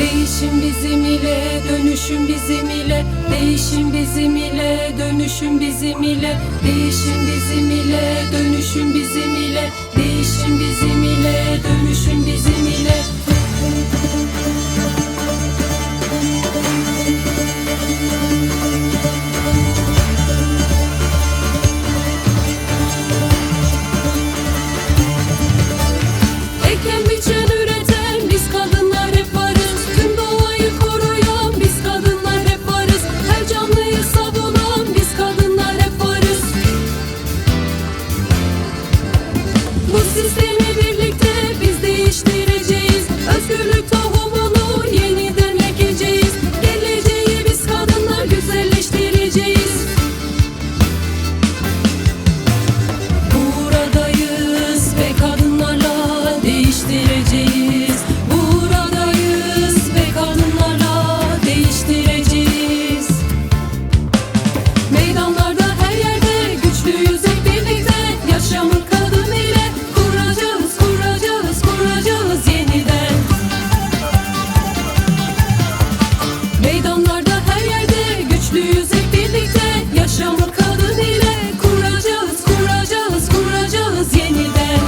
Değişim bizim ile, dönüşüm bizim ile. Değişim bizim ile, dönüşüm bizim ile. Değişim bizim ile, dönüşüm bizim ile. Değişim bizim ile, dönüşüm bizim ile. Eken biçen üreten biz kadınlar hep varız. Tüm doğayı koruyan biz kadınlar hep varız. Her canlıyı savunan biz kadınlar hep varız. Bu sistemi birlikte biz değiştireceğiz. Özgürlük tohumunu yeniden ekeceğiz. Geleceği biz kadınlar güzelleştireceğiz. Buradayız ve kadınlarla değiştireceğiz. Buradayız ve kadınlarla değiştireceğiz. Meydanlarda her yerde güçlüyüz hep birlikte. Yaşamı kadın ile kuracağız, kuracağız, kuracağız yeniden. Meydanlarda her yerde güçlüyüz hep birlikte. Yaşamı kadın ile kuracağız, kuracağız, kuracağız yeniden.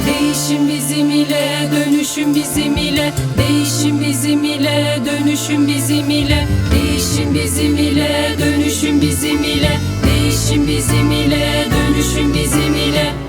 Değişim bizim ile, dönüşüm bizim ile. Değişim bizim ile, dönüşüm bizim ile. Değişim bizim ile, dönüşüm bizim ile. Değişim bizim ile, dönüşüm bizim ile.